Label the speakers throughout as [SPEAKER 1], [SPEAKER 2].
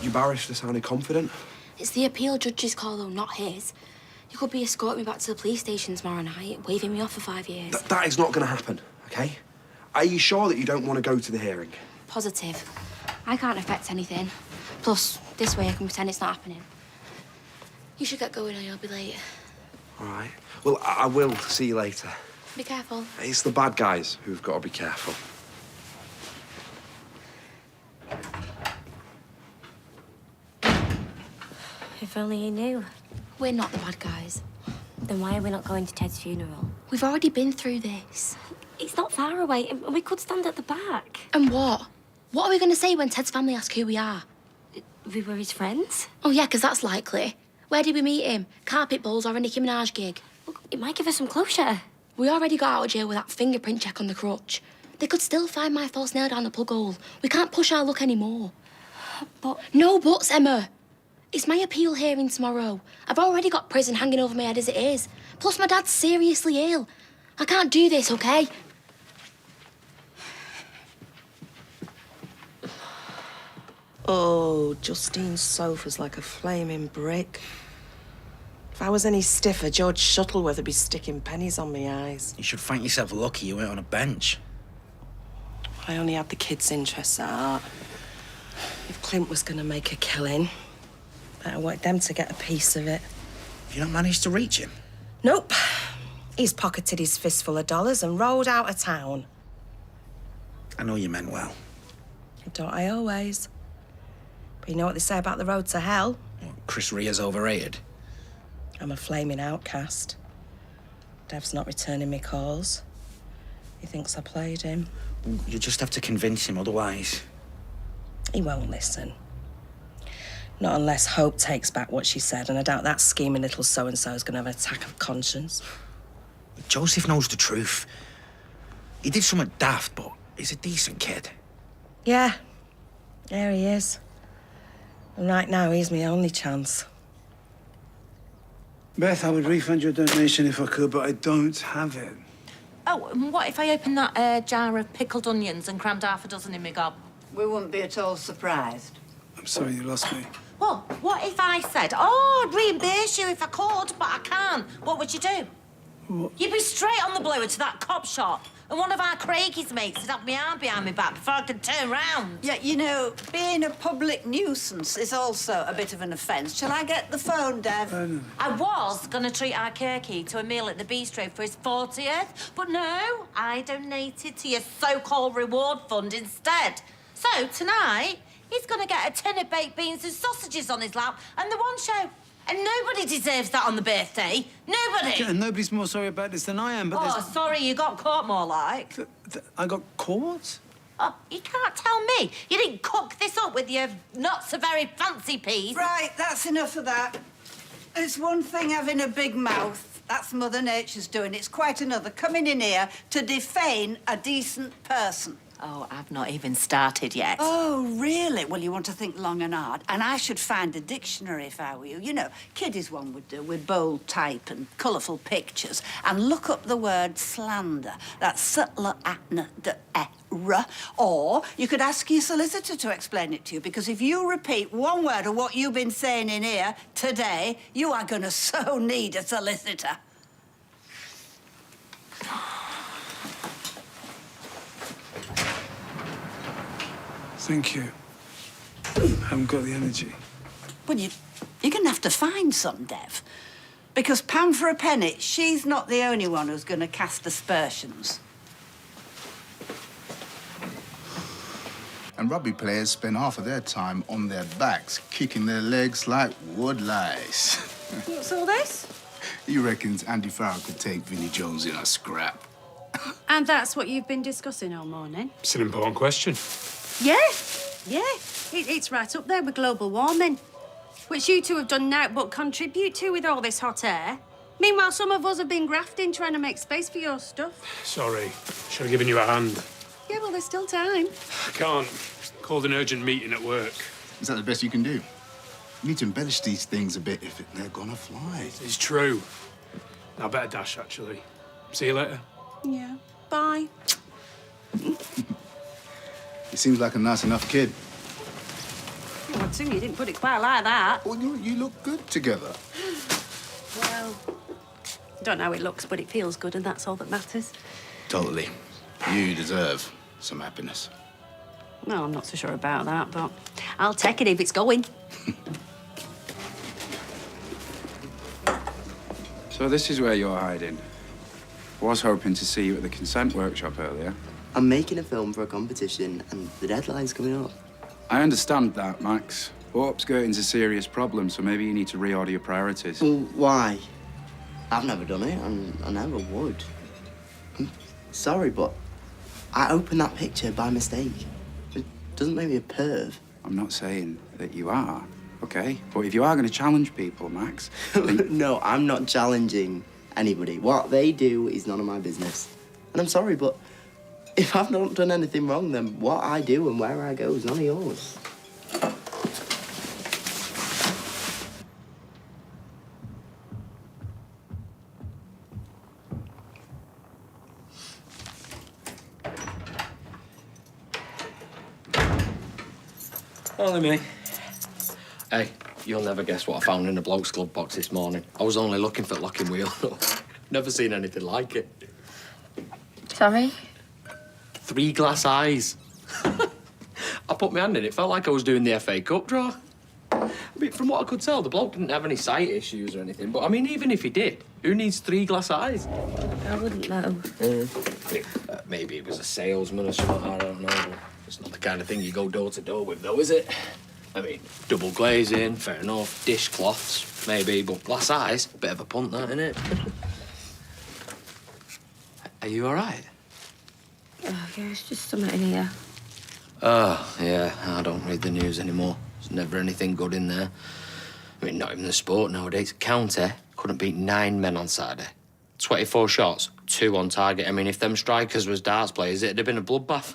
[SPEAKER 1] Your barrister sounded confident.
[SPEAKER 2] It's the appeal judge's call, though, not his. You could be escorting me back to the police station tomorrow night, waving me off for 5 years.
[SPEAKER 1] That is not going to happen, OK? Are you sure that you don't want to go to the hearing?
[SPEAKER 2] Positive. I can't affect anything. Plus, this way I can pretend it's not happening. You should get going or you'll be late.
[SPEAKER 1] All right. Well, I will see you later.
[SPEAKER 2] Be careful.
[SPEAKER 1] It's the bad guys who've got to be careful.
[SPEAKER 3] If only you knew.
[SPEAKER 2] We're not the bad guys.
[SPEAKER 3] Then why are we not going to Ted's funeral?
[SPEAKER 2] We've already been through this.
[SPEAKER 3] It's not far away, and we could stand at the back.
[SPEAKER 2] And what? What are we going to say when Ted's family ask who we are?
[SPEAKER 3] We were his friends.
[SPEAKER 2] Oh, yeah, because that's likely. Where did we meet him? Carpet Bowls or a Nicki Minaj gig?
[SPEAKER 3] Look, it might give us some closure.
[SPEAKER 2] We already got out of jail with that fingerprint check on the crutch. They could still find my false nail down the plug hole. We can't push our luck anymore.
[SPEAKER 3] But...
[SPEAKER 2] No buts, Emma. It's my appeal hearing tomorrow. I've already got prison hanging over my head as it is. Plus, my dad's seriously ill. I can't do this, OK?
[SPEAKER 4] Oh, Justine's sofa's like a flaming brick. If I was any stiffer, George Shuttleworth would be sticking pennies on me eyes.
[SPEAKER 5] You should thank yourself lucky you weren't on a bench.
[SPEAKER 4] I only had the kids' interests at heart. If Clint was going to make a killing, I wanted them to get a piece of it.
[SPEAKER 5] Have you not managed to reach him?
[SPEAKER 4] Nope. He's pocketed his fistful of dollars and rolled out of town.
[SPEAKER 5] I know you meant well.
[SPEAKER 4] Don't I always? But you know what they say about the road to hell?
[SPEAKER 5] What, Chris Rea's overrated?
[SPEAKER 4] I'm a flaming outcast. Dev's not returning me calls. He thinks I played him.
[SPEAKER 5] You just have to convince him, otherwise.
[SPEAKER 4] He won't listen. Not unless Hope takes back what she said, and I doubt that scheming little so-and-so is going to have an attack of conscience.
[SPEAKER 5] Joseph knows the truth. He did something daft, but he's a decent kid.
[SPEAKER 4] Yeah. There he is. And right now, he's my only chance.
[SPEAKER 6] Beth, I would refund your donation if I could, but I don't have it.
[SPEAKER 7] Oh, and what if I opened that jar of pickled onions and crammed half a dozen in my gob?
[SPEAKER 8] We wouldn't be at all surprised.
[SPEAKER 6] I'm sorry you lost me.
[SPEAKER 7] Well, what if I said, oh, I'd reimburse you if I could, but I can't? What would you do?
[SPEAKER 6] What?
[SPEAKER 7] You'd be straight on the blower to that cop shop, and one of our Craigie's mates would have my arm behind my back before I could turn round.
[SPEAKER 8] Yeah, you know, being a public nuisance is also a bit of an offence. Shall I get the phone, Dev?
[SPEAKER 6] No.
[SPEAKER 7] I was going to treat our Kirky to a meal at the bistro for his 40th, but no, I donated to your so-called reward fund instead. So tonight, he's going to get a tin of baked beans and sausages on his lap and the one show. And nobody deserves that on the birthday. Nobody.
[SPEAKER 6] Yeah, and nobody's more sorry about this than I am, but
[SPEAKER 7] Oh, sorry, you got caught more like.
[SPEAKER 6] I got caught?
[SPEAKER 7] Oh, you can't tell me. You didn't cook this up with your not so very fancy peas.
[SPEAKER 8] Right, that's enough of that. It's one thing having a big mouth. That's Mother Nature's doing. It's quite another coming in here to defame a decent person.
[SPEAKER 7] Oh, I've not even started yet.
[SPEAKER 8] Oh, really? Well, you want to think long and hard. And I should find a dictionary if I were you. You know, kiddies one would do with bold type and colourful pictures. And look up the word slander. That's S-L-A-N-D-E-R. Or you could ask your solicitor to explain it to you, because if you repeat one word of what you've been saying in here today, you are going to so need a solicitor.
[SPEAKER 6] Thank you. I haven't got the energy.
[SPEAKER 8] Well, you're going to have to find some, Dev. Because Pam for a penny, she's not the only one who's going to cast aspersions.
[SPEAKER 9] And rugby players spend half of their time on their backs, kicking their legs like woodlice.
[SPEAKER 10] What's all this?
[SPEAKER 9] He reckons Andy Farrell could take Vinnie Jones in a scrap.
[SPEAKER 10] And that's what you've been discussing all morning?
[SPEAKER 11] It's an important question.
[SPEAKER 10] Yeah. It's right up there with global warming, which you two have done now but contribute to with all this hot air. Meanwhile, some of us have been grafting, trying to make space for your stuff.
[SPEAKER 11] Sorry. Should have given you a hand.
[SPEAKER 10] Yeah, well, there's still time.
[SPEAKER 11] I can't. Called an urgent meeting at work.
[SPEAKER 9] Is that the best you can do? You need to embellish these things a bit if they're gonna fly.
[SPEAKER 11] It's true. I better dash, actually. See you later.
[SPEAKER 10] Yeah. Bye.
[SPEAKER 9] He seems like a nice enough kid.
[SPEAKER 10] Well, I'd assume you didn't put it quite like that.
[SPEAKER 9] Well, you look good together.
[SPEAKER 10] Well, don't know how it looks, but it feels good, and that's all that matters.
[SPEAKER 9] Totally. You deserve some happiness.
[SPEAKER 10] No, I'm not so sure about that, but I'll take it if it's going.
[SPEAKER 12] So this is where you're hiding. Was hoping to see you at the consent workshop earlier.
[SPEAKER 13] I'm making a film for a competition, and the deadline's coming up.
[SPEAKER 12] I understand that, Max. But upskirting's a serious problem, so maybe you need to reorder your priorities.
[SPEAKER 13] Well, why? I've never done it, and I never would. I'm sorry, but I opened that picture by mistake. It doesn't make me a perv.
[SPEAKER 12] I'm not saying that you are, okay? But if you are going to challenge people, Max... then...
[SPEAKER 13] No, I'm not challenging anybody. What they do is none of my business. And I'm sorry, but if I've not done anything wrong, then what I do and where I go is none of yours.
[SPEAKER 14] Only me. Hey, you'll never guess what I found in the bloke's glove box this morning. I was only looking for locking wheel. Never seen anything like it.
[SPEAKER 3] Sorry?
[SPEAKER 14] 3 glass eyes. I put my hand in it, felt like I was doing the FA Cup draw. I mean, from what I could tell, the bloke didn't have any sight issues or anything, but I mean, even if he did, who needs 3 glass eyes?
[SPEAKER 3] I wouldn't know.
[SPEAKER 14] Maybe it was a salesman or something, I don't know. It's not the kind of thing you go door to door with, though, is it? I mean, double glazing, fair enough. Dishcloths, maybe, but glass eyes, bit of a punt, that, innit? Are you all right?
[SPEAKER 3] Oh, yeah, it's just something in here.
[SPEAKER 14] Oh, yeah, I don't read the news anymore. There's never anything good in there. I mean, not even the sport nowadays. County couldn't beat 9 men on Saturday. 24 shots, 2 on target. I mean, if them strikers was darts players, it'd have been a bloodbath.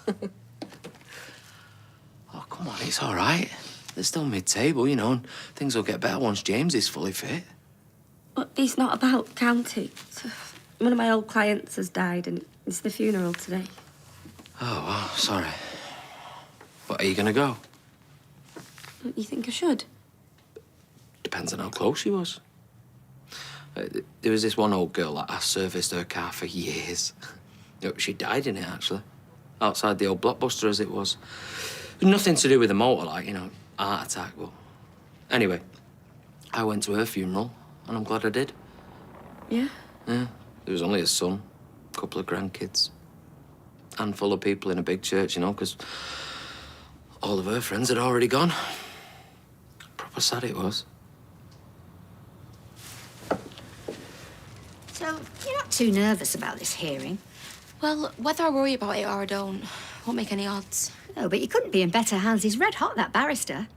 [SPEAKER 14] Oh, come on, it's all right. They're still mid-table, you know, and things will get better once James is fully fit.
[SPEAKER 3] But it's not about county. One of my old clients has died, and it's the funeral today.
[SPEAKER 14] Oh, well, sorry. But are you going to go?
[SPEAKER 3] Don't you think I should?
[SPEAKER 14] Depends on how close she was. There was this one old girl that I serviced her car for years. She died in it, actually. Outside the old Blockbuster, as it was. Nothing to do with the motor, like, you know, heart attack, but... Anyway, I went to her funeral, and I'm glad I did.
[SPEAKER 3] Yeah?
[SPEAKER 14] Yeah. There was only a son, a couple of grandkids. Handful of people in a big church, you know, because all of her friends had already gone. Proper sad it was.
[SPEAKER 15] So, you're not too nervous about this hearing?
[SPEAKER 2] Well, whether I worry about it or I don't, won't make any odds.
[SPEAKER 15] No, but you couldn't be in better hands. He's red hot, that barrister.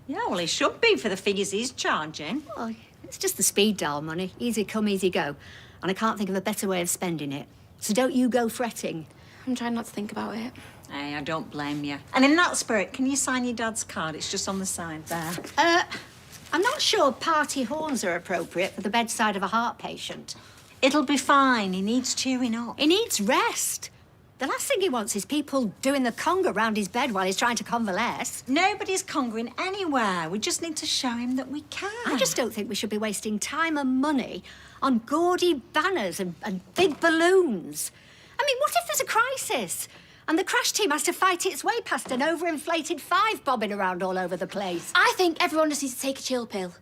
[SPEAKER 8] Yeah, well, he should be for the figures he's charging.
[SPEAKER 15] Well, it's just the speed dial money. Easy come, easy go. And I can't think of a better way of spending it. So don't you go fretting.
[SPEAKER 2] I'm trying not to think about it.
[SPEAKER 8] Hey, I don't blame you. And in that spirit, can you sign your dad's card? It's just on the side there.
[SPEAKER 15] I'm not sure party horns are appropriate for the bedside of a heart patient.
[SPEAKER 8] It'll be fine. He needs cheering up.
[SPEAKER 15] He needs rest. The last thing he wants is people doing the conga round his bed while he's trying to convalesce.
[SPEAKER 8] Nobody's congering anywhere. We just need to show him that we can.
[SPEAKER 15] I just don't think we should be wasting time and money on gaudy banners and big balloons. I mean, what if there's a crisis and the crash team has to fight its way past an overinflated 5 bobbing around all over the place?
[SPEAKER 2] I think everyone just needs to take a chill pill.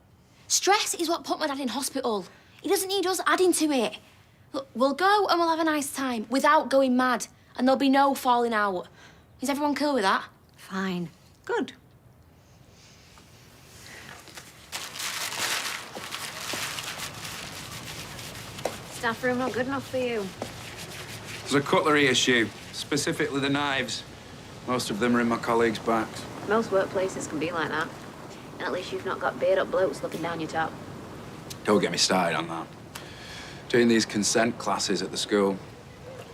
[SPEAKER 2] Stress is what put my dad in hospital. He doesn't need us adding to it. Look, we'll go and we'll have a nice time without going mad, and there'll be no falling out. Is everyone cool with that?
[SPEAKER 15] Fine.
[SPEAKER 8] Good.
[SPEAKER 3] Staff room not good enough for you.
[SPEAKER 12] There's a cutlery issue, specifically the knives. Most of them are in my colleagues' backs.
[SPEAKER 3] Most workplaces can be like that. And at least you've not got beard-up blokes looking down your top.
[SPEAKER 12] Don't get me started on that. Doing these consent classes at the school,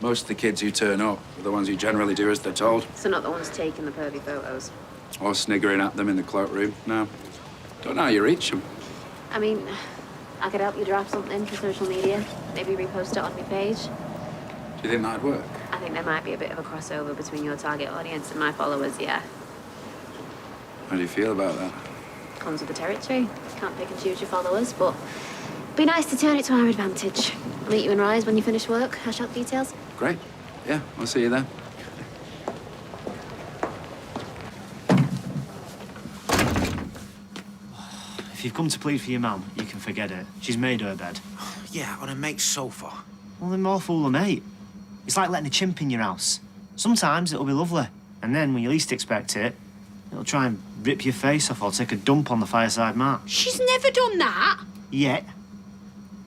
[SPEAKER 12] most of the kids who turn up are the ones who generally do as they're told.
[SPEAKER 3] So not the ones taking the pervy photos.
[SPEAKER 12] Or sniggering at them in the cloakroom. No. Don't know how you reach them.
[SPEAKER 3] I mean, I could help you draft something for social media. Maybe repost it on your page.
[SPEAKER 12] Do you think that'd work?
[SPEAKER 3] I think there might be a bit of a crossover between your target audience and my followers, yeah.
[SPEAKER 12] How do you feel about that?
[SPEAKER 2] Comes with the territory. Can't pick and choose your followers, but be nice to turn it to our advantage. I'll meet you in Rise when you finish work. Hash out details.
[SPEAKER 12] Great. Yeah, I'll see you then.
[SPEAKER 16] If you've come to plead for your mum, you can forget it. She's made her bed.
[SPEAKER 5] Yeah, on a mate's sofa.
[SPEAKER 16] Well, then more fool a mate. It's like letting a chimp in your house. Sometimes it'll be lovely, and then when you least expect it, it'll try and rip your face off or take a dump on the fireside mat.
[SPEAKER 10] She's never done that.
[SPEAKER 16] Yet.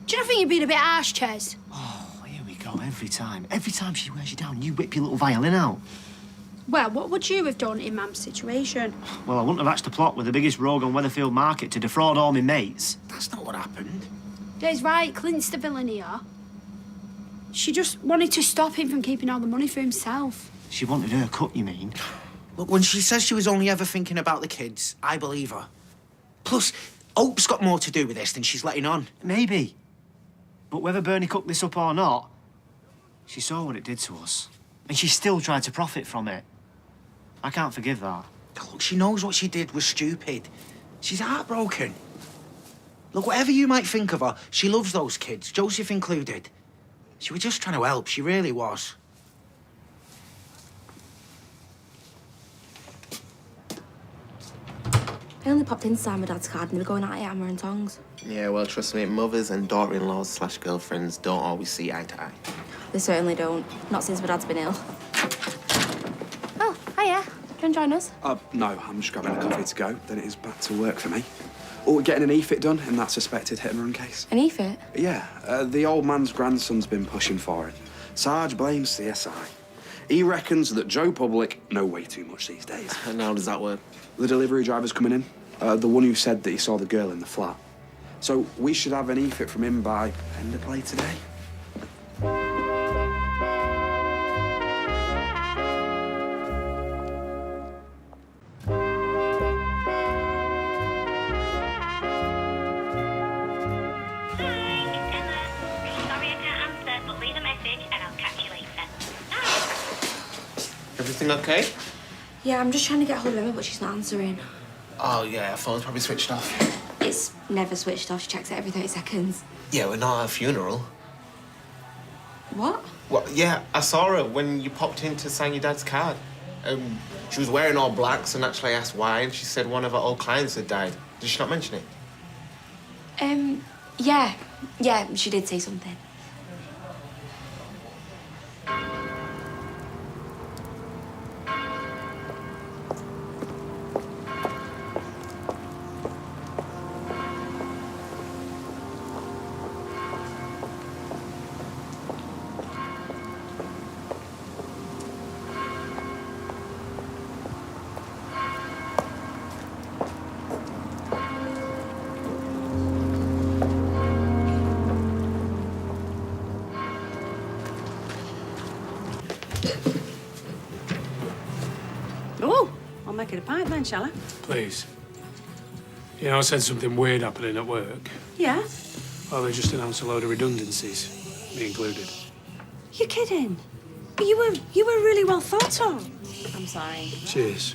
[SPEAKER 10] Do you not think you're being a bit harsh, Ches?
[SPEAKER 16] Oh, here we go, every time. Every time she wears you down, you whip your little violin out.
[SPEAKER 10] Well, what would you have done in Mam's situation?
[SPEAKER 16] Well, I wouldn't have hatched a plot with the biggest rogue on Weatherfield Market to defraud all my mates.
[SPEAKER 5] That's not what happened.
[SPEAKER 10] Dave's right, Clint's the villain here. She just wanted to stop him from keeping all the money for himself.
[SPEAKER 16] She wanted her cut, you mean?
[SPEAKER 5] Look, when she says she was only ever thinking about the kids, I believe her. Plus, Hope's got more to do with this than she's letting on.
[SPEAKER 16] Maybe. But whether Bernie cooked this up or not, she saw what it did to us. And she still tried to profit from it. I can't forgive that.
[SPEAKER 5] Look, she knows what she did was stupid. She's heartbroken. Look, whatever you might think of her, she loves those kids, Joseph included. She was just trying to help, she really was.
[SPEAKER 2] I only popped in to sign my dad's card and they were going at it hammer and tongs.
[SPEAKER 13] Yeah, well, trust me, mothers and daughter-in-laws / girlfriends don't always see eye to eye.
[SPEAKER 2] They certainly don't. Not since my dad's been ill. Oh, hiya. Do you want to join us?
[SPEAKER 1] No, I'm just grabbing a coffee to go. Then it is back to work for me. Oh, we're getting an E-fit done in that suspected hit-and-run case.
[SPEAKER 2] An E-fit?
[SPEAKER 1] Yeah, the old man's grandson's been pushing for it. Sarge blames CSI. He reckons that Joe Public know way too much these days.
[SPEAKER 13] And how does that work?
[SPEAKER 1] The delivery driver's coming in. The one who said that he saw the girl in the flat. So we should have an E-fit from him by end of play today.
[SPEAKER 13] Everything okay?
[SPEAKER 2] Yeah, I'm just trying to get hold of Emma, but she's not answering.
[SPEAKER 13] Oh, yeah, her phone's probably switched off.
[SPEAKER 2] It's never switched off. She checks it every 30 seconds.
[SPEAKER 13] Yeah, we're not at a funeral.
[SPEAKER 2] What?
[SPEAKER 13] Well, yeah, I saw her when you popped in to sign your dad's card. She was wearing all black, so naturally I asked why, and she said one of her old clients had died. Did she not mention it?
[SPEAKER 2] Yeah. Yeah, she did say something.
[SPEAKER 10] Oh, I'll make it a pint then, shall I?
[SPEAKER 11] Please. You know, I said something weird happening at work.
[SPEAKER 10] Yeah?
[SPEAKER 11] Well, they just announced a load of redundancies, me included.
[SPEAKER 10] You're kidding. But you were really well thought of.
[SPEAKER 2] I'm sorry.
[SPEAKER 11] Cheers.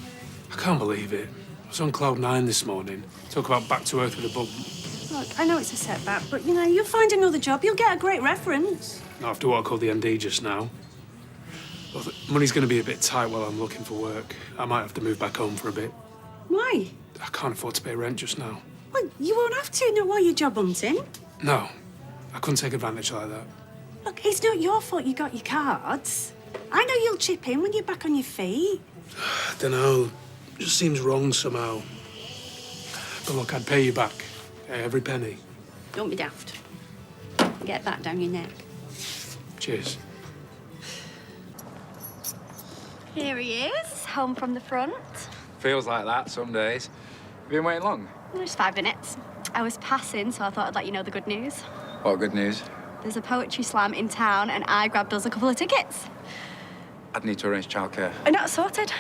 [SPEAKER 11] I can't believe it. I was on cloud 9 this morning. Talk about back to earth with a bump.
[SPEAKER 10] Look, I know it's a setback, but, you know, you'll find another job. You'll get a great reference.
[SPEAKER 11] Not after what I called the ND just now. Well, the money's going to be a bit tight while I'm looking for work. I might have to move back home for a bit.
[SPEAKER 10] Why?
[SPEAKER 11] I can't afford to pay rent just now.
[SPEAKER 10] Well, you won't have to, not while you're job hunting.
[SPEAKER 11] No, I couldn't take advantage like that.
[SPEAKER 10] Look, it's not your fault you got your cards. I know you'll chip in when you're back on your feet.
[SPEAKER 11] I don't know. It just seems wrong somehow. But look, I'd pay you back. Every penny.
[SPEAKER 10] Don't be daft. Get that down your neck.
[SPEAKER 11] Cheers.
[SPEAKER 17] Here he is, home from the front.
[SPEAKER 12] Feels like that some days. You been waiting long?
[SPEAKER 17] Just 5 minutes. I was passing, so I thought I'd let you know the good news.
[SPEAKER 12] What good news?
[SPEAKER 17] There's a poetry slam in town, and I grabbed us a couple of tickets.
[SPEAKER 12] I'd need to arrange childcare.
[SPEAKER 17] Not sorted.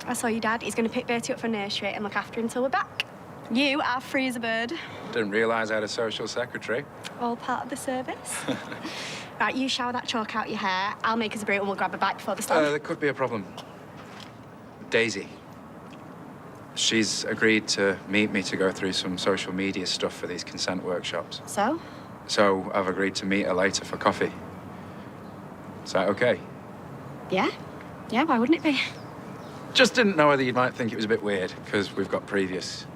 [SPEAKER 17] I saw your dad. He's going to pick Bertie up for nursery and look after her until we're back. You are free as a bird.
[SPEAKER 12] Didn't realise I had a social secretary.
[SPEAKER 17] All part of the service. Right, you shower that chalk out your hair. I'll make us a brew and we'll grab a bite before the slam.
[SPEAKER 12] There could be a problem. Daisy. She's agreed to meet me to go through some social media stuff for these consent workshops.
[SPEAKER 15] So?
[SPEAKER 12] So I've agreed to meet her later for coffee. Is that okay?
[SPEAKER 15] Yeah? Yeah, why wouldn't it be?
[SPEAKER 12] Just didn't know whether you might think it was a bit weird, because we've got previous.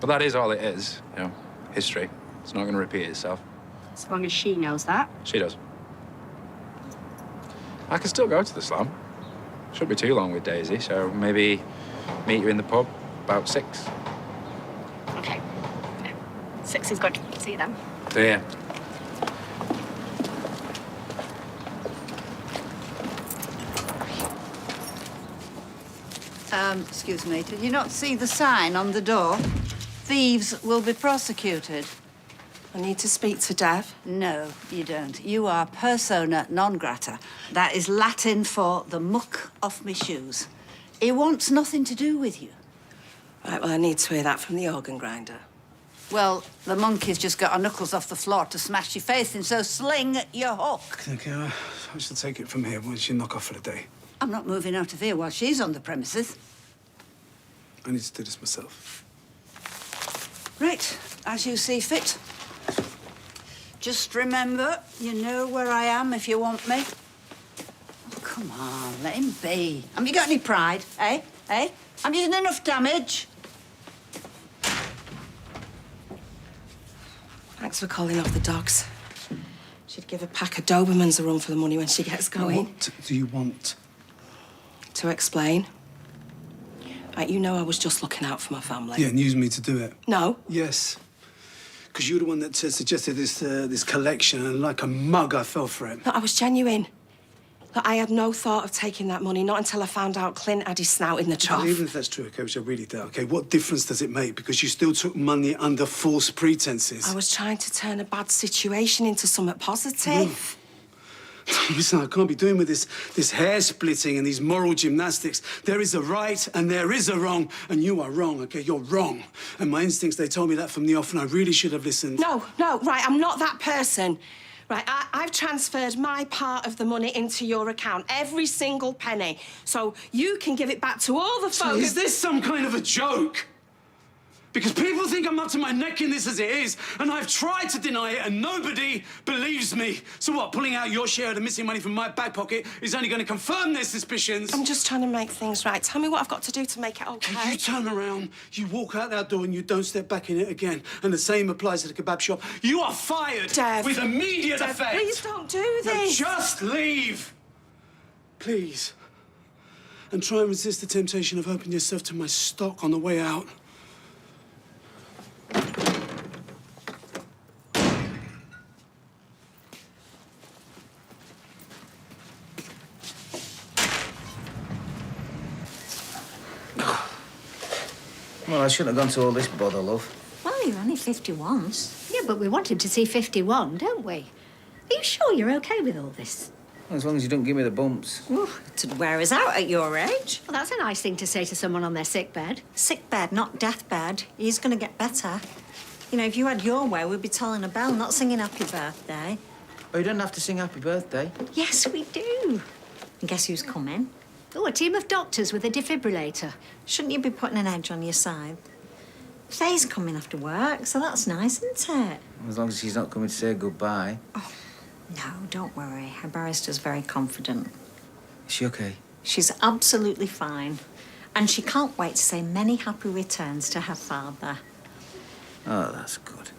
[SPEAKER 12] But that is all it is, you know, history. It's not going to repeat itself.
[SPEAKER 15] As long as she knows that.
[SPEAKER 12] She does. I can still go to the slam. Shouldn't be too long with Daisy, so maybe meet you in the pub about 6.
[SPEAKER 15] Okay. Yeah. 6 is good. See you then.
[SPEAKER 12] See ya.
[SPEAKER 8] Excuse me, did you not see the sign on the door? Thieves will be prosecuted.
[SPEAKER 4] I need to speak to Dev.
[SPEAKER 8] No, you don't. You are persona non grata. That is Latin for the muck off me shoes. He wants nothing to do with you.
[SPEAKER 4] Right, well, I need to hear that from the organ grinder.
[SPEAKER 8] Well, the monkey's just got her knuckles off the floor to smash your face in, so sling your hook.
[SPEAKER 6] Okay, I shall take it from here once you knock off for the day.
[SPEAKER 8] I'm not moving out of here while she's on the premises.
[SPEAKER 6] I need to do this myself.
[SPEAKER 8] Right, as you see fit. Just remember, you know where I am if you want me. Oh, come on, let him be. Have you got any pride, eh? Eh? Have you done enough damage?
[SPEAKER 4] Thanks for calling off the dogs. She'd give a pack of Dobermans a run for the money when she gets going.
[SPEAKER 6] What do you want?
[SPEAKER 4] To explain. Right, you know I was just looking out for my family.
[SPEAKER 6] Yeah, and use me to do it.
[SPEAKER 4] No.
[SPEAKER 6] Yes. Because you're the one that suggested this collection, and like a mug, I fell for it.
[SPEAKER 4] No, I was genuine. Look, I had no thought of taking that money, not until I found out Clint had his snout in the trough.
[SPEAKER 6] Even if that's true, okay, which I really doubt, okay, what difference does it make? Because you still took money under false pretenses.
[SPEAKER 4] I was trying to turn a bad situation into something positive.
[SPEAKER 6] Listen, I can't be doing with this hair splitting and these moral gymnastics. There is a right and there is a wrong, and you are wrong, okay? You're wrong. And my instincts, they told me that from the off, and I really should have listened.
[SPEAKER 4] No, right, I'm not that person. Right, I've transferred my part of the money into your account, every single penny, so you can give it back to all the
[SPEAKER 6] So
[SPEAKER 4] folks.
[SPEAKER 6] is this some kind of a joke? Because people think I'm up to my neck in this as it is, and I've tried to deny it, and nobody believes me. So what, pulling out your share of the missing money from my back pocket is only going to confirm their suspicions?
[SPEAKER 4] I'm just trying to make things right. Tell me what I've got to do to make it okay.
[SPEAKER 6] You turn around, you walk out that door, and you don't step back in it again. And the same applies to the kebab shop. You are fired
[SPEAKER 4] Dev,
[SPEAKER 6] with immediate
[SPEAKER 4] Dev,
[SPEAKER 6] effect.
[SPEAKER 4] please don't do this.
[SPEAKER 6] No, just leave. Please. And try and resist the temptation of opening yourself to my stock on the way out.
[SPEAKER 16] Well, I shouldn't have gone to all this bother, love.
[SPEAKER 15] Well, you're only 51s. Yeah, but we want him to see 51, don't we? Are you sure you're okay with all this?
[SPEAKER 16] As long as you don't give me the bumps.
[SPEAKER 10] It'd wear us out at your age.
[SPEAKER 15] Well, that's a nice thing to say to someone on their sick bed.
[SPEAKER 10] Sick bed, not death bed. He's going to get better. You know, if you had your way, we'd be tolling a bell, not singing happy birthday.
[SPEAKER 16] Oh, you don't have to sing happy birthday.
[SPEAKER 15] Yes, we do.
[SPEAKER 10] And guess who's coming?
[SPEAKER 15] Oh, a team of doctors with a defibrillator.
[SPEAKER 10] Shouldn't you be putting an edge on your side? Faye's coming after work, so that's nice, isn't it?
[SPEAKER 16] As long as she's not coming to say goodbye.
[SPEAKER 10] Oh, no, don't worry. Her barrister's very confident.
[SPEAKER 16] Is she okay?
[SPEAKER 10] She's absolutely fine. And she can't wait to say many happy returns to her father.
[SPEAKER 16] Oh, that's good.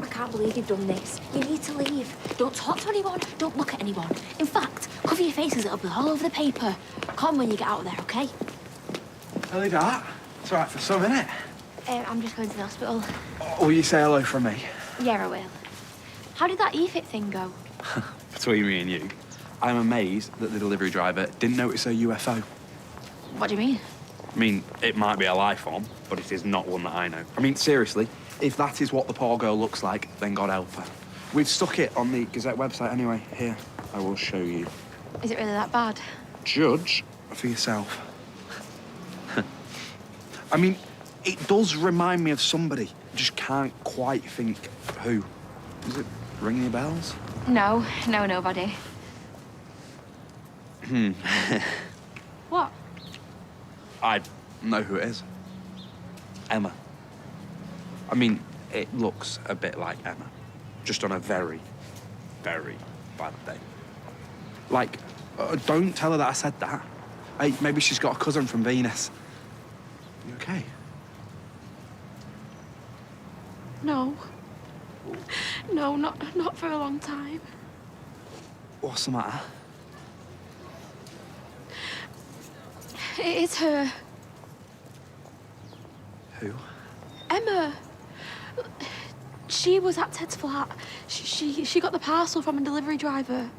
[SPEAKER 2] I can't believe you've done this. You need to leave. Don't talk to anyone. Don't look at anyone. In fact, cover your faces. It'll be all over the paper. Come when you get out of there, OK?
[SPEAKER 1] Hello, Dad. It's all right for some, innit?
[SPEAKER 2] I'm just going to the hospital.
[SPEAKER 1] Will you say hello from me?
[SPEAKER 2] Yeah, I will. How did that E-Fit thing go?
[SPEAKER 1] Between me and you, I'm amazed that the delivery driver didn't notice a UFO.
[SPEAKER 2] What do you mean?
[SPEAKER 1] I mean, it might be a life form, but it is not one that I know. I mean, seriously, if that is what the poor girl looks like, then God help her. We've stuck it on the Gazette website anyway. Here, I will show you.
[SPEAKER 2] Is it really that bad?
[SPEAKER 1] Judge for yourself. I mean, it does remind me of somebody. Just can't quite think who. Does it ring any bells?
[SPEAKER 2] No, nobody.
[SPEAKER 1] Hmm.
[SPEAKER 2] What?
[SPEAKER 1] I know who it is. Emma. I mean, it looks a bit like Emma. Just on a very, very bad day. Like, don't tell her that I said that. Hey, maybe she's got a cousin from Venus. You okay?
[SPEAKER 17] No. No, not for a long time.
[SPEAKER 1] What's the matter?
[SPEAKER 17] It is her.
[SPEAKER 1] Who?
[SPEAKER 17] Emma. She was at Ted's flat. She got the parcel from a delivery driver.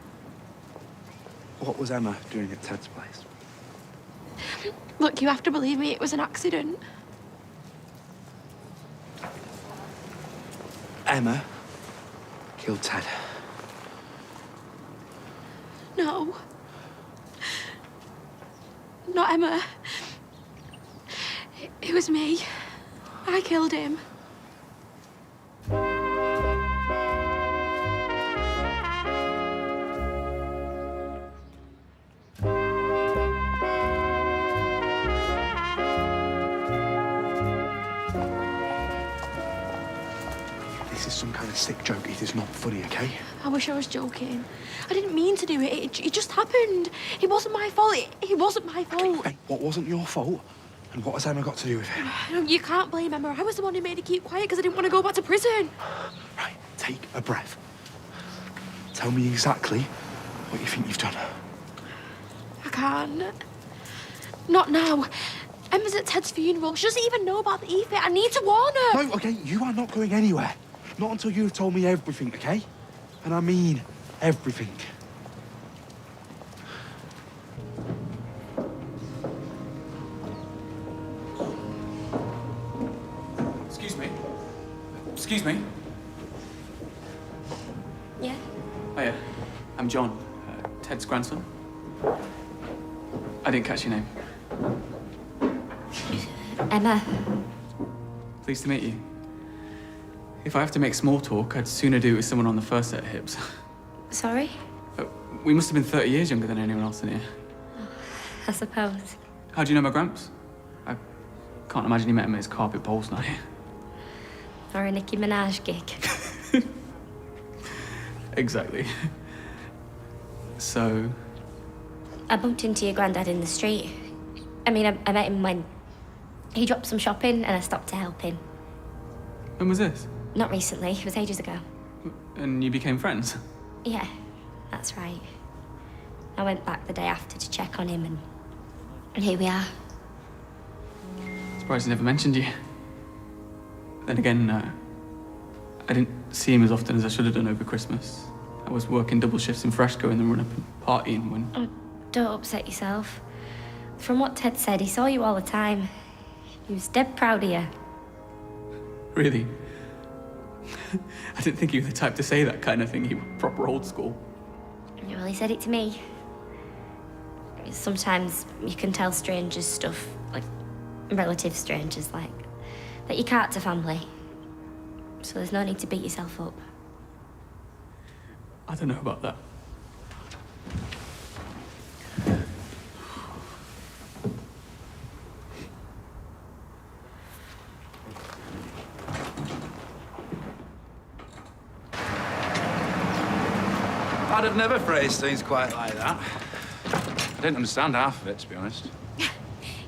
[SPEAKER 1] What was Emma doing at Ted's place?
[SPEAKER 17] Look, you have to believe me, it was an accident.
[SPEAKER 1] Emma killed Ted.
[SPEAKER 17] No. Not Emma. It was me. I killed him.
[SPEAKER 1] This is some kind of sick joke. It is not funny, okay?
[SPEAKER 17] I wish I was joking. I didn't mean to do it. It just happened. It wasn't my fault. It wasn't my fault.
[SPEAKER 1] Hey, what wasn't your fault? And what has Emma got to do with it?
[SPEAKER 17] No, you can't blame Emma. I was the one who made her keep quiet because I didn't want to go back to prison.
[SPEAKER 1] Right, take a breath. Tell me exactly what you think you've done.
[SPEAKER 17] I can't. Not now. Emma's at Ted's funeral. She doesn't even know about the e-fit. I need to warn her.
[SPEAKER 1] No, okay, you are not going anywhere. Not until you've told me everything, okay? And I mean everything.
[SPEAKER 18] Excuse me. Excuse me.
[SPEAKER 2] Yeah?
[SPEAKER 18] Hiya. I'm John, Ted's grandson. I didn't catch your name.
[SPEAKER 2] Emma.
[SPEAKER 18] Pleased to meet you. If I have to make small talk, I'd sooner do it with someone on the first set of hips.
[SPEAKER 2] Sorry?
[SPEAKER 18] We must have been 30 years younger than anyone else in here.
[SPEAKER 2] I suppose.
[SPEAKER 18] How do you know my gramps? I can't imagine you met him at his carpet bowls night.
[SPEAKER 2] Or a Nicki Minaj gig.
[SPEAKER 18] Exactly. So...
[SPEAKER 2] I bumped into your granddad in the street. I mean, I met him when he dropped some shopping and I stopped to help him.
[SPEAKER 18] When was this?
[SPEAKER 2] Not recently, it was ages ago.
[SPEAKER 18] And you became friends?
[SPEAKER 2] Yeah, that's right. I went back the day after to check on him and here we are.
[SPEAKER 18] Surprised he never mentioned you. Then again, I didn't see him as often as I should have done over Christmas. I was working double shifts in Freshco and then running up and partying when...
[SPEAKER 2] Oh, don't upset yourself. From what Ted said, he saw you all the time. He was dead proud of you.
[SPEAKER 18] Really? I didn't think you were the type to say that kind of thing. You were proper old school.
[SPEAKER 2] Well, he said it to me. Sometimes you can tell strangers stuff, like relative strangers, like that you can't to family. So there's no need to beat yourself up.
[SPEAKER 18] I don't know about that.
[SPEAKER 12] I'd have never phrased things quite like that. I didn't understand half of it, to be honest.
[SPEAKER 19] You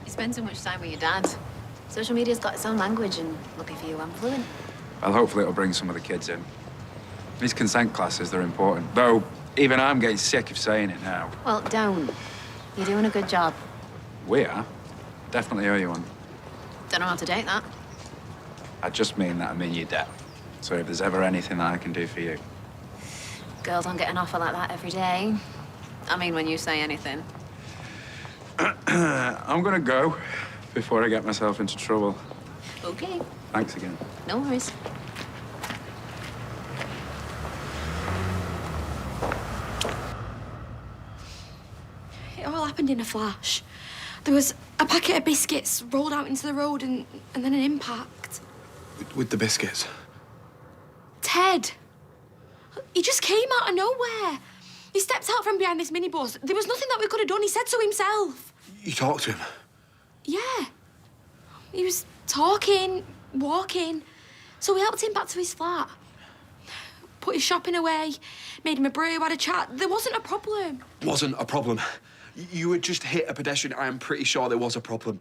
[SPEAKER 19] spend so much time with your dad. Social media's got its own language, and lucky for you, I'm fluent.
[SPEAKER 12] Well, hopefully it'll bring some of the kids in. These consent classes, they're important. Though, even I'm getting sick of saying it now.
[SPEAKER 19] Well, don't. You're doing a good job.
[SPEAKER 12] We are. Definitely owe you one.
[SPEAKER 19] Don't know how to date that.
[SPEAKER 12] I just mean that I'm in your debt. So if there's ever anything that I can do for you.
[SPEAKER 19] Girls don't get an offer like that every day. I mean, when you say anything.
[SPEAKER 12] I'm gonna go before I get myself into trouble.
[SPEAKER 19] Okay.
[SPEAKER 12] Thanks again.
[SPEAKER 19] No worries.
[SPEAKER 17] It all happened in a flash. There was a packet of biscuits rolled out into the road and then an impact.
[SPEAKER 1] With the biscuits?
[SPEAKER 17] Ted! He just came out of nowhere. He stepped out from behind this minibus. There was nothing that we could have done. He said so himself.
[SPEAKER 1] You talked to him?
[SPEAKER 17] Yeah. He was talking, walking. So we helped him back to his flat. Put his shopping away, made him a brew, had a chat. There wasn't a problem.
[SPEAKER 1] Wasn't a problem. You had just hit a pedestrian. I am pretty sure there was a problem.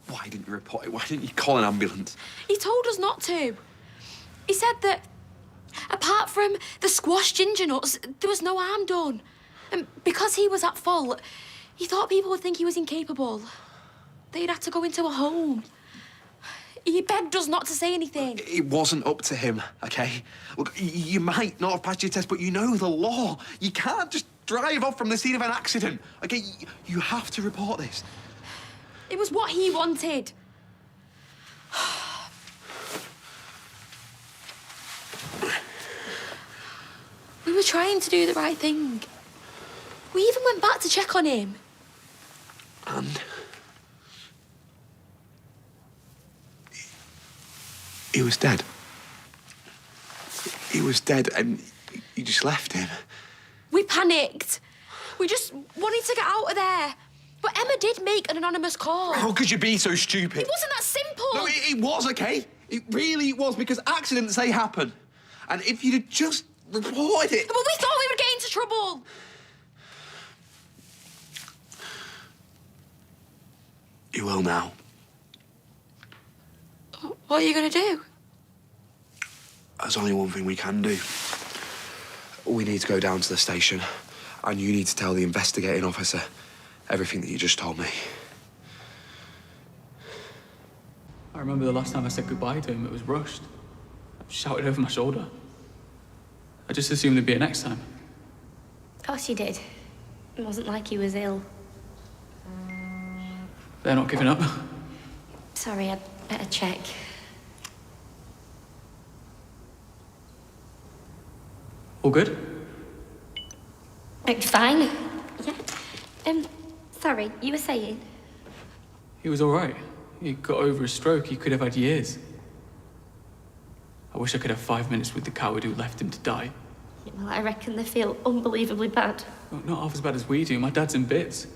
[SPEAKER 1] Why didn't you report it? Why didn't you call an ambulance?
[SPEAKER 17] He told us not to. He said that, apart from the squashed ginger nuts, there was no harm done. And because he was at fault, he thought people would think he was incapable. They'd have to go into a home. He begged us not to say anything.
[SPEAKER 1] It wasn't up to him, OK? Look, you might not have passed your test, but you know the law. You can't just drive off from the scene of an accident, OK? You have to report this.
[SPEAKER 17] It was what he wanted. We were trying to do the right thing. We even went back to check on him.
[SPEAKER 1] And he was dead. He was dead, and you just left him.
[SPEAKER 17] We panicked. We just wanted to get out of there. But Emma did make an anonymous call.
[SPEAKER 1] How could you be so stupid?
[SPEAKER 17] It wasn't that simple.
[SPEAKER 1] No, it was, OK? It really was, because accidents, they happen. And if you'd have just reported it...
[SPEAKER 17] But we thought we would get into trouble.
[SPEAKER 1] You will now.
[SPEAKER 17] What are you going to do?
[SPEAKER 1] There's only one thing we can do. We need to go down to the station, and you need to tell the investigating officer everything that you just told me.
[SPEAKER 18] I remember the last time I said goodbye to him, it was rushed. I shouted over my shoulder. I just assumed there'd be a next time.
[SPEAKER 2] Of course you did. It wasn't like he was ill.
[SPEAKER 18] They're not giving up.
[SPEAKER 2] Sorry, I'd better check.
[SPEAKER 18] All good?
[SPEAKER 2] Fine. Yeah. Sorry, you were saying?
[SPEAKER 18] He was all right. He got over his stroke. He could have had years. I wish I could have 5 minutes with the coward who left him to die.
[SPEAKER 2] Well, I reckon they feel unbelievably bad.
[SPEAKER 18] Well, not half as bad as we do. My dad's in bits.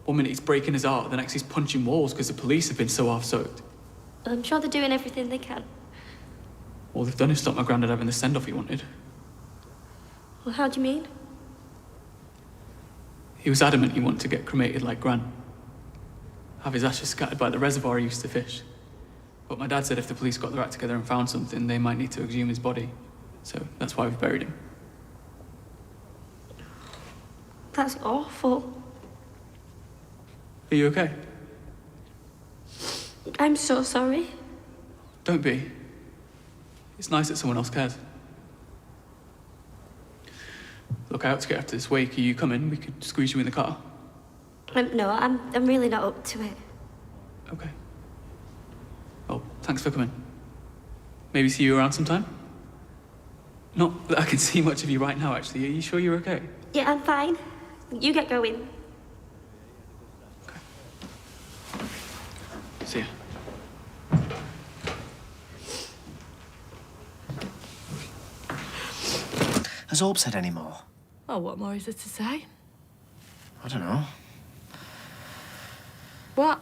[SPEAKER 18] One minute he's breaking his heart, the next he's punching walls because the police have been so half-soaked.
[SPEAKER 2] Well, I'm sure they're doing everything they can.
[SPEAKER 18] All they've done is stop my granddad having the send-off he wanted.
[SPEAKER 2] Well, how do you mean?
[SPEAKER 18] He was adamant he wanted to get cremated like Gran. Have his ashes scattered by the reservoir he used to fish. But my dad said if the police got their act together and found something, they might need to exhume his body. So that's why we've buried him.
[SPEAKER 2] That's awful.
[SPEAKER 18] Are you okay?
[SPEAKER 2] I'm so sorry.
[SPEAKER 18] Don't be. It's nice that someone else cares. Look, I ought to get after this wake. Are you coming? We could squeeze you in the car.
[SPEAKER 2] No, I'm really not up to it.
[SPEAKER 18] Okay. Well, thanks for coming. Maybe see you around sometime? Not that I can see much of you right now, actually. Are you sure you're okay?
[SPEAKER 2] Yeah, I'm fine. You get going.
[SPEAKER 18] See ya.
[SPEAKER 16] Has Orb said any more?
[SPEAKER 17] Oh, what more is there to say?
[SPEAKER 16] I don't know.
[SPEAKER 17] What?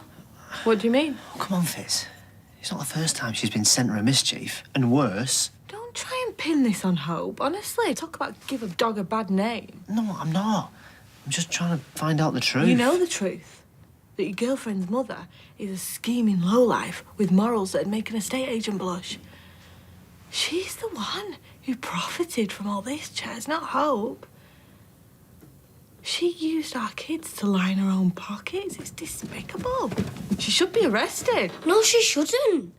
[SPEAKER 17] What do you mean?
[SPEAKER 16] Oh, come on, Fitz. It's not the first time she's been sent her a mischief. And worse.
[SPEAKER 17] Don't try and pin this on Hope. Honestly, talk about give a dog a bad name.
[SPEAKER 16] No, I'm not. I'm just trying to find out the truth.
[SPEAKER 17] You know the truth. That your girlfriend's mother is a scheming lowlife with morals that'd make an estate agent blush. She's the one who profited from all this, Chaz, not Hope. She used our kids to line her own pockets. It's despicable. She should be arrested.
[SPEAKER 20] No, she shouldn't.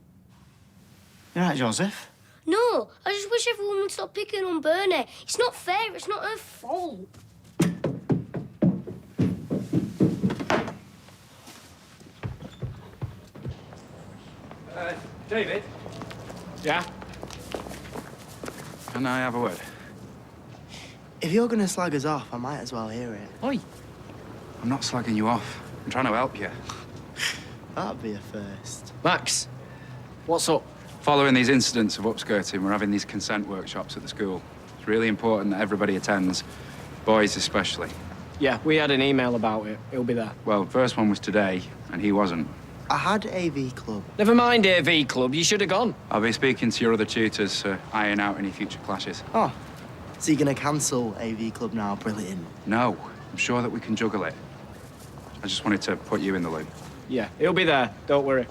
[SPEAKER 16] You right, Joseph?
[SPEAKER 20] No, I just wish everyone would stop picking on Bernie. It's not fair. It's not her fault.
[SPEAKER 12] David? Yeah? Can I have a word?
[SPEAKER 13] If you're going to slag us off, I might as well hear it.
[SPEAKER 12] Oi. I'm not slagging you off. I'm trying to help you.
[SPEAKER 13] That'd be a first.
[SPEAKER 14] Max, what's up?
[SPEAKER 12] Following these incidents of upskirting, we're having these consent workshops at the school. It's really important that everybody attends, boys especially.
[SPEAKER 14] Yeah, we had an email about it. He'll be there.
[SPEAKER 12] Well, the first one was today, and he wasn't.
[SPEAKER 13] I had AV club.
[SPEAKER 14] Never mind AV club, you should have gone.
[SPEAKER 12] I'll be speaking to your other tutors to iron out any future clashes.
[SPEAKER 13] Oh, so you're gonna cancel AV club now? Brilliant.
[SPEAKER 12] No, I'm sure that we can juggle it. I just wanted to put you in the loop.
[SPEAKER 16] Yeah, he'll be there. Don't worry.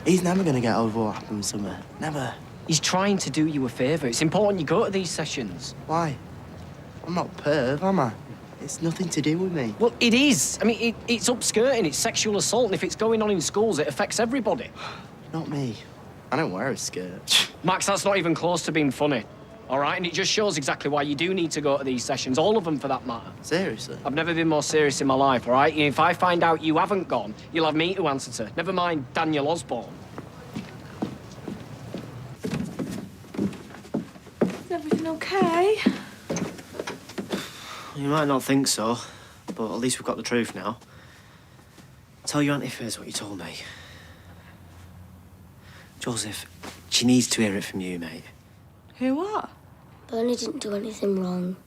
[SPEAKER 13] He's never gonna get over what happened with Summer. Never.
[SPEAKER 16] He's trying to do you a favour. It's important you go to these sessions.
[SPEAKER 13] Why? I'm not perv, am I? It's nothing to do with me.
[SPEAKER 16] Well, it is. I mean, it's upskirting, it's sexual assault, and if it's going on in schools, it affects everybody.
[SPEAKER 13] Not me. I don't wear a skirt.
[SPEAKER 16] Max, that's not even close to being funny. All right? And it just shows exactly why you do need to go to these sessions, all of them for that matter.
[SPEAKER 13] Seriously?
[SPEAKER 16] I've never been more serious in my life, all right? If I find out you haven't gone, you'll have me to answer to. Never mind Daniel Osborne.
[SPEAKER 17] Is everything okay?
[SPEAKER 16] You might not think so, but at least we've got the truth now. Tell your Auntie Fizz what you told me. Joseph, she needs to hear it from you, mate.
[SPEAKER 17] Hear what?
[SPEAKER 20] Bernie didn't do anything wrong.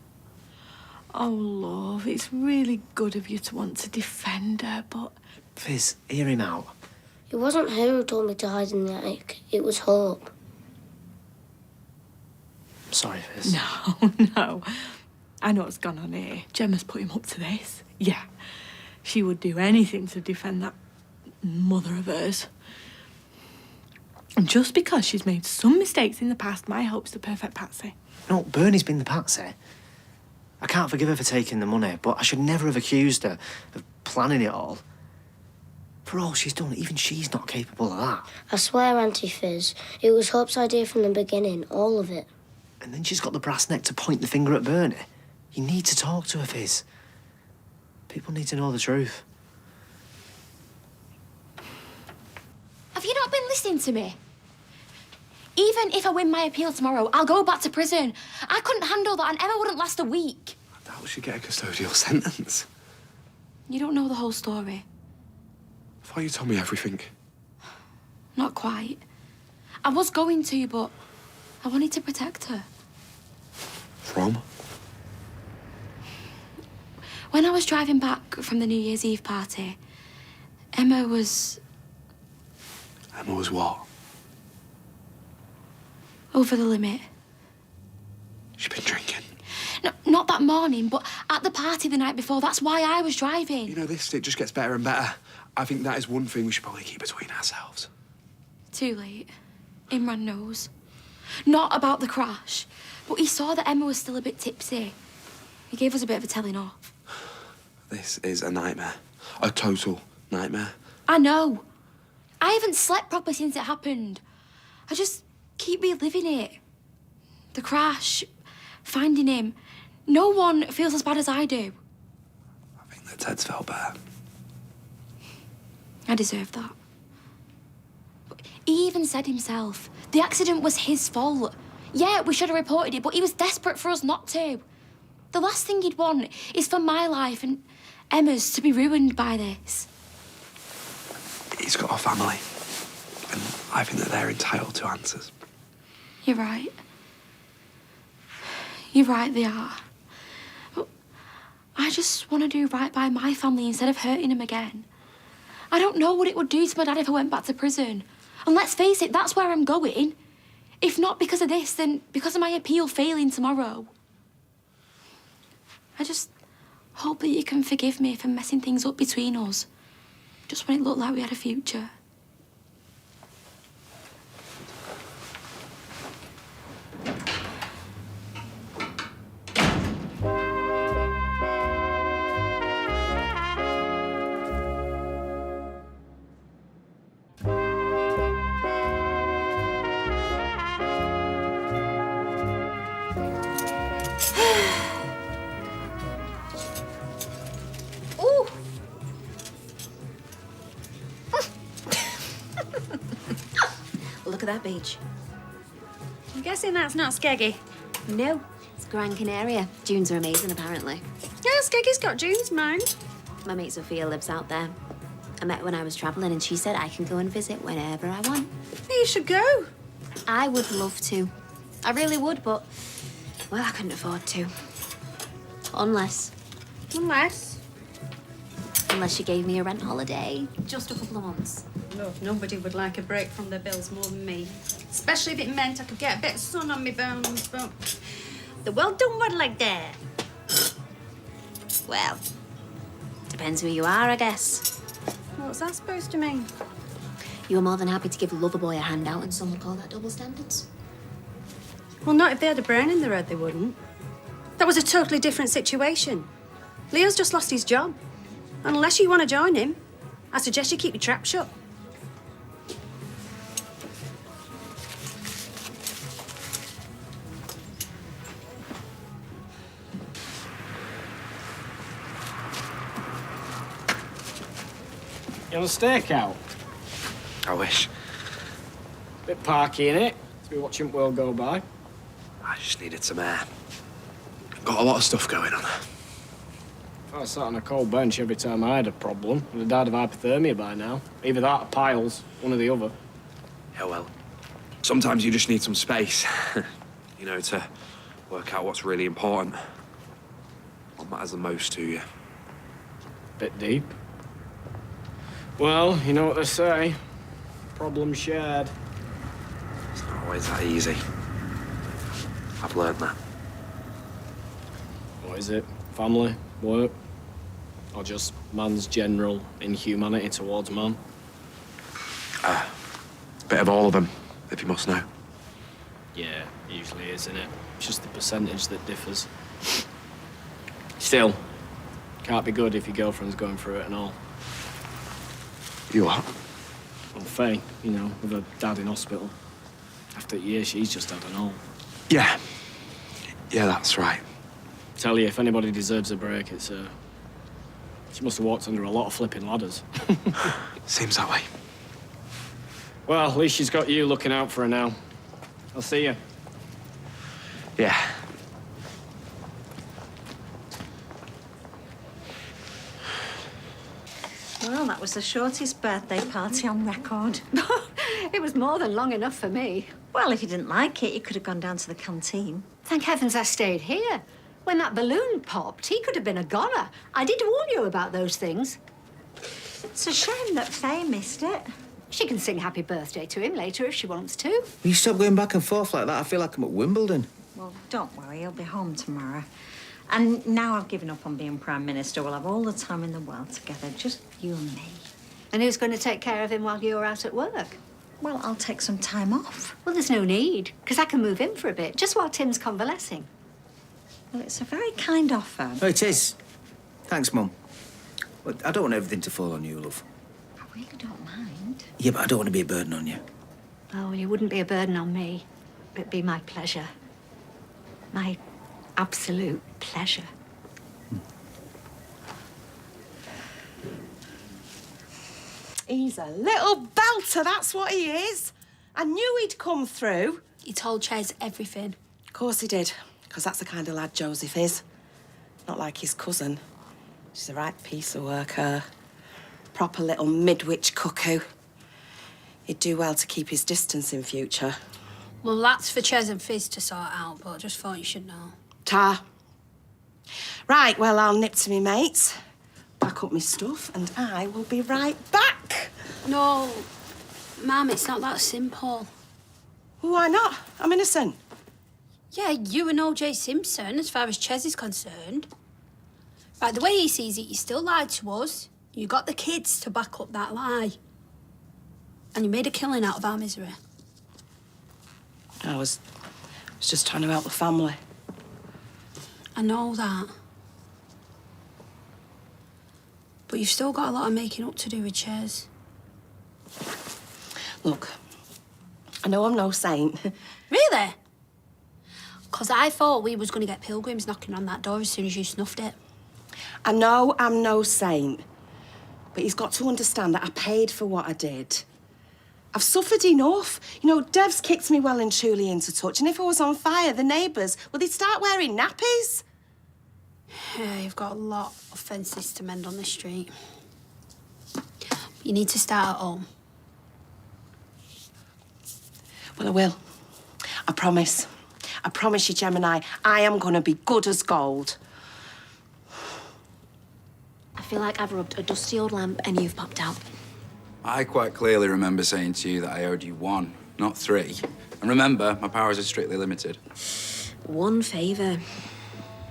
[SPEAKER 17] Oh, love, it's really good of you to want to defend her, but...
[SPEAKER 16] Fizz, hear him out.
[SPEAKER 20] It wasn't her who told me to hide in the attic. It was Hope.
[SPEAKER 16] Sorry, Fizz.
[SPEAKER 17] No, no. I know what's gone on here. Gemma's put him up to this. Yeah. She would do anything to defend that mother of hers. And just because she's made some mistakes in the past, my hope's the perfect patsy.
[SPEAKER 16] No, Bernie's been the patsy. I can't forgive her for taking the money, but I should never have accused her of planning it all. For all she's done, even she's not capable of that.
[SPEAKER 20] I swear, Auntie Fizz, it was Hope's idea from the beginning, all of it.
[SPEAKER 16] And then she's got the brass neck to point the finger at Bernie. You need to talk to her, Fizz. People need to know the truth.
[SPEAKER 2] Have you not been listening to me? Even if I win my appeal tomorrow, I'll go back to prison. I couldn't handle that, and Emma wouldn't last a week.
[SPEAKER 6] I doubt she'd get a custodial sentence.
[SPEAKER 2] You don't know the whole story.
[SPEAKER 6] I thought you told me everything.
[SPEAKER 2] Not quite. I was going to, but I wanted to protect her.
[SPEAKER 6] From?
[SPEAKER 2] When I was driving back from the New Year's Eve party, Emma was
[SPEAKER 6] Emma was what?
[SPEAKER 2] over the limit.
[SPEAKER 6] She'd been drinking.
[SPEAKER 2] No, not that morning, but at the party the night before. That's why I was driving.
[SPEAKER 6] You know, this it just gets better and better. I think that is one thing we should probably keep between ourselves.
[SPEAKER 2] Too late. Imran knows. Not about the crash, but he saw that Emma was still a bit tipsy. He gave us a bit of a telling off.
[SPEAKER 6] This is a nightmare. A total nightmare.
[SPEAKER 2] I know. I haven't slept properly since it happened. I just keep reliving it. The crash, finding him. No one feels as bad as I do.
[SPEAKER 6] I think that Ted's felt better.
[SPEAKER 2] I deserve that. But he even said himself, the accident was his fault. Yeah, we should have reported it, but he was desperate for us not to. The last thing he'd want is for my life and Emma's to be ruined by this.
[SPEAKER 6] He's got a family, and I think that they're entitled to answers.
[SPEAKER 2] You're right. You're right, they are. But I just want to do right by my family instead of hurting him again. I don't know what it would do to my dad if I went back to prison. And let's face it, that's where I'm going. If not because of this, then because of my appeal failing tomorrow. I just hope that you can forgive me for messing things up between us. Just when it looked like we had a future.
[SPEAKER 15] Ooh! Look at that beach.
[SPEAKER 10] I'm guessing that's not Skeggy.
[SPEAKER 19] No, it's Gran Canaria. Dunes are amazing, apparently.
[SPEAKER 10] Yeah, Skeggy's got dunes, mind.
[SPEAKER 19] My mate Sophia lives out there. I met her when I was travelling and she said I can go and visit whenever I want.
[SPEAKER 10] You should go.
[SPEAKER 19] I would love to. I really would, but, well, I couldn't afford to. Unless...
[SPEAKER 10] Unless...
[SPEAKER 19] Unless you gave me a rent holiday. Just a couple of months.
[SPEAKER 10] No, nobody would like a break from their bills more than me. Especially if it meant I could get a bit of sun on my bones, but the world don't work like that.
[SPEAKER 19] Well, depends who you are, I guess.
[SPEAKER 10] What's that supposed to mean?
[SPEAKER 19] You were more than happy to give Loverboy a handout, and some would call that double standards.
[SPEAKER 10] Well, not if they had a brain in their head, they wouldn't. That was a totally different situation. Leo's just lost his job. And unless you want to join him, I suggest you keep your trap shut.
[SPEAKER 16] You want a stakeout?
[SPEAKER 1] I wish.
[SPEAKER 16] Bit parky, innit? To be watching the world go by.
[SPEAKER 1] I just needed some air. Got a lot of stuff going on.
[SPEAKER 16] If I sat on a cold bench every time I had a problem, I'd have died of hypothermia by now. Either that or piles, one or the other.
[SPEAKER 1] Yeah, well, sometimes you just need some space, you know, to work out what's really important. What matters the most to you.
[SPEAKER 16] Bit deep. Well, you know what they say. Problem shared.
[SPEAKER 1] It's not always that easy. I've learned that.
[SPEAKER 16] What is it? Family? Work? Or just man's general inhumanity towards man?
[SPEAKER 1] Bit of all of them, if you must know.
[SPEAKER 16] Yeah, usually is, isn't it? It's just the percentage that differs. Still, can't be good if your girlfriend's going through it and all.
[SPEAKER 1] You what?
[SPEAKER 16] Well, Faye, you know, with her dad in hospital. After a year, she's just had an all.
[SPEAKER 1] Yeah. Yeah, that's right.
[SPEAKER 16] Tell you, if anybody deserves a break, it's her. She must have walked under a lot of flipping ladders.
[SPEAKER 1] Seems that way.
[SPEAKER 16] Well, at least she's got you looking out for her now. I'll see you.
[SPEAKER 1] Yeah.
[SPEAKER 8] Well, that was the shortest birthday party on record.
[SPEAKER 15] It was more than long enough for me.
[SPEAKER 8] Well, if you didn't like it, you could have gone down to the canteen.
[SPEAKER 15] Thank heavens I stayed here. When that balloon popped, he could have been a goner. I did warn you about those things.
[SPEAKER 8] It's a shame that Faye missed it.
[SPEAKER 15] She can sing happy birthday to him later if she wants to.
[SPEAKER 21] Will you stop going back and forth like that? I feel like I'm at Wimbledon.
[SPEAKER 8] Well, don't worry, he'll be home tomorrow. And now I've given up on being Prime Minister, we'll have all the time in the world together, just you and me.
[SPEAKER 15] And who's going to take care of him while you're out at work?
[SPEAKER 8] Well, I'll take some time off.
[SPEAKER 15] Well, there's no need, because I can move in for a bit, just while Tim's convalescing.
[SPEAKER 8] Well, it's a very kind offer.
[SPEAKER 21] Oh, it is. Thanks, Mum. But I don't want everything to fall on you, love.
[SPEAKER 8] I really don't mind.
[SPEAKER 21] Yeah, but I don't want to be a burden on you.
[SPEAKER 15] Oh, you wouldn't be a burden on me. It'd be my pleasure. My absolute pleasure.
[SPEAKER 4] He's a little belter, that's what he is. I knew he'd come through.
[SPEAKER 2] He told Ches everything.
[SPEAKER 4] Of course he did, because that's the kind of lad Joseph is. Not like his cousin. She's a right piece of work, her. Proper little midwich cuckoo. He'd do well to keep his distance in future.
[SPEAKER 10] Well, that's for Ches and Fizz to sort out, but I just thought you should know.
[SPEAKER 4] Ta. Right, well, I'll nip to me mates, pack up my stuff, and I will be right back.
[SPEAKER 10] No, Mum, it's not that simple.
[SPEAKER 4] Why not? I'm innocent.
[SPEAKER 10] Yeah, you and O.J. Simpson, as far as Ches is concerned. By the way he sees it, you still lied to us. You got the kids to back up that lie. And you made a killing out of our misery.
[SPEAKER 4] I was just trying to help the family.
[SPEAKER 10] I know that. But you've still got a lot of making up to do with Ches.
[SPEAKER 4] Look, I know I'm no saint.
[SPEAKER 10] Really? Because I thought we was going to get pilgrims knocking on that door as soon as you snuffed it.
[SPEAKER 4] I know I'm no saint, but he's got to understand that I paid for what I did. I've suffered enough. You know, Dev's kicked me well and truly into touch, and if I was on fire, the neighbours, well, they'd start wearing nappies.
[SPEAKER 10] Yeah, you've got a lot of fences to mend on the street. But you need to start at home.
[SPEAKER 4] Well, I will. I promise. I promise you, Gemini, I am going to be good as gold.
[SPEAKER 8] I
[SPEAKER 19] feel like I've rubbed a dusty old lamp and you've popped out.
[SPEAKER 12] I quite clearly remember saying to you that I owed you 1, not 3. And remember, my powers are strictly limited.
[SPEAKER 19] One favour.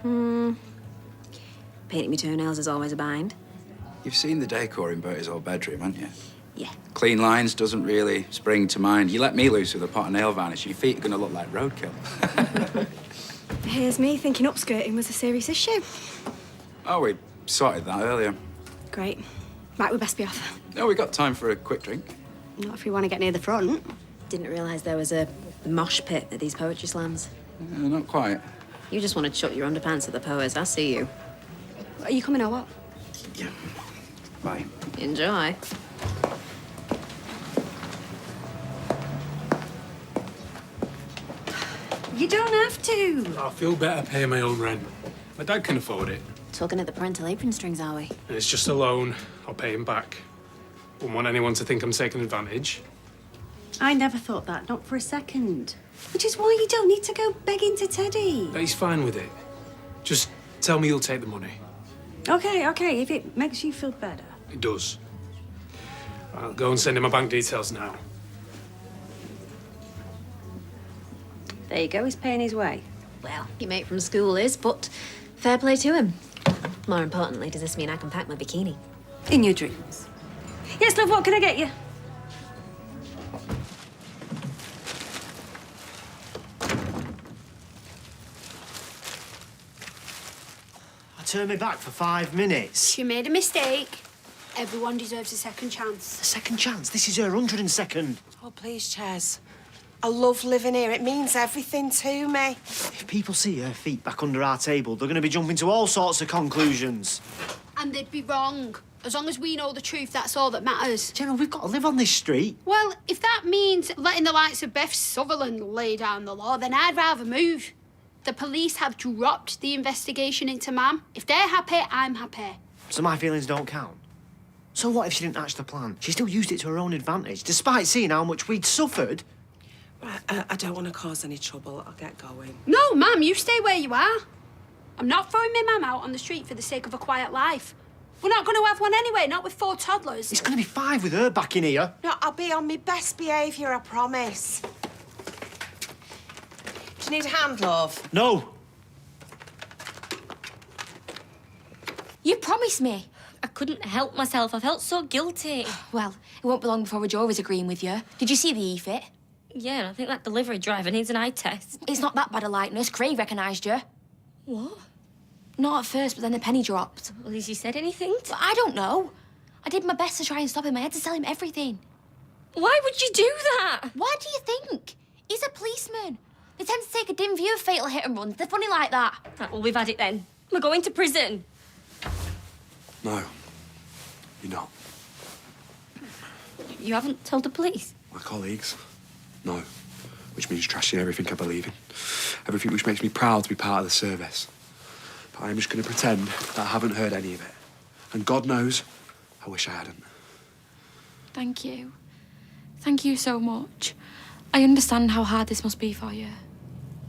[SPEAKER 19] Painting me toenails is always a bind.
[SPEAKER 12] You've seen the decor in Bertie's old bedroom, haven't you?
[SPEAKER 19] Yeah.
[SPEAKER 12] Clean lines doesn't really spring to mind. You let me loose with a pot of nail varnish, your feet are gonna look like roadkill.
[SPEAKER 3] Here's me thinking upskirting was a serious issue.
[SPEAKER 12] Oh, we sorted that earlier.
[SPEAKER 3] Great. Right, we best be off.
[SPEAKER 12] No, we got time for a quick drink.
[SPEAKER 3] Not if we want to get near the front.
[SPEAKER 19] Didn't realise there was a mosh pit at these poetry slams.
[SPEAKER 12] Not quite.
[SPEAKER 19] You just want to chuck your underpants at the poets, I see you.
[SPEAKER 3] Are you coming or what?
[SPEAKER 12] Yeah. Bye.
[SPEAKER 19] Enjoy.
[SPEAKER 10] You don't have to.
[SPEAKER 11] I feel better paying my own rent. My dad can afford it.
[SPEAKER 19] Tugging at the parental apron strings, are we?
[SPEAKER 11] And it's just a loan. I'll pay him back. Wouldn't want anyone to think I'm taking advantage.
[SPEAKER 10] I never thought that, not for a second. Which is why you don't need to go begging to Teddy.
[SPEAKER 11] But he's fine with it. Just tell me you'll take the money.
[SPEAKER 10] Okay, if it makes you feel better.
[SPEAKER 11] It does. I'll go and send him my bank details now.
[SPEAKER 10] There you go, he's paying his way.
[SPEAKER 19] Well, your mate from school is, but fair play to him. More importantly, does this mean I can pack my bikini?
[SPEAKER 10] In your dreams. Yes, love, what can I get you?
[SPEAKER 16] I turned me back for 5 minutes.
[SPEAKER 10] She made a mistake. Everyone deserves a second chance.
[SPEAKER 16] A second chance? This is her 102nd.
[SPEAKER 4] Oh, please, Ches. I love living here. It means everything to me.
[SPEAKER 16] If people see her feet back under our table, they're going to be jumping to all sorts of conclusions.
[SPEAKER 10] And they'd be wrong. As long as we know the truth, that's all that matters.
[SPEAKER 16] Gemma, we've got to live on this street.
[SPEAKER 10] Well, if that means letting the likes of Beth Sutherland lay down the law, then I'd rather move. The police have dropped the investigation into Mam. If they're happy, I'm happy.
[SPEAKER 16] So my feelings don't count. So what if she didn't hatch the plan? She still used it to her own advantage, despite seeing how much we'd suffered.
[SPEAKER 4] I don't want to cause any trouble. I'll get going.
[SPEAKER 10] No, Mam, you stay where you are. I'm not throwing my Mam out on the street for the sake of a quiet life. We're not going to have one anyway, not with 4 toddlers.
[SPEAKER 16] It's going to be 5 with her back in here.
[SPEAKER 4] No, I'll be on my best behaviour, I promise. Do you need a hand, love?
[SPEAKER 16] No.
[SPEAKER 2] You promised me. I couldn't help myself. I felt so guilty. Well, it won't be long before a jury's agreeing with you. Did you see the e-fit?
[SPEAKER 3] Yeah, and I think that delivery driver needs an eye test.
[SPEAKER 2] It's not that bad a likeness. Craig recognised you.
[SPEAKER 3] What?
[SPEAKER 2] Not at first, but then the penny dropped.
[SPEAKER 3] Well, has he said anything?
[SPEAKER 2] But I don't know. I did my best to try and stop him. I had to tell him everything.
[SPEAKER 3] Why would you do that?
[SPEAKER 2] Why do you think? He's a policeman. They tend to take a dim view of fatal hit and runs. They're funny like that.
[SPEAKER 3] Right, well, we've had it then. We're going to prison.
[SPEAKER 11] No, you're not.
[SPEAKER 3] You haven't told the police?
[SPEAKER 11] My colleagues? No. Which means trashing everything I believe in. Everything which makes me proud to be part of the service. But I'm just going to pretend that I haven't heard any of it. And God knows, I wish I hadn't.
[SPEAKER 2] Thank you. Thank you so much. I understand how hard this must be for you.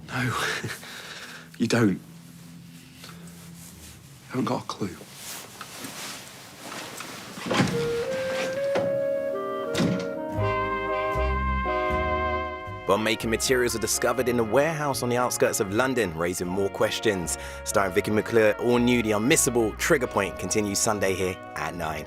[SPEAKER 11] No, you don't. You haven't got a clue.
[SPEAKER 7] Bomb-making materials are discovered in a warehouse on the outskirts of London, raising more questions. Starring Vicky McClure, all new The Unmissable Trigger Point continues Sunday here at 9.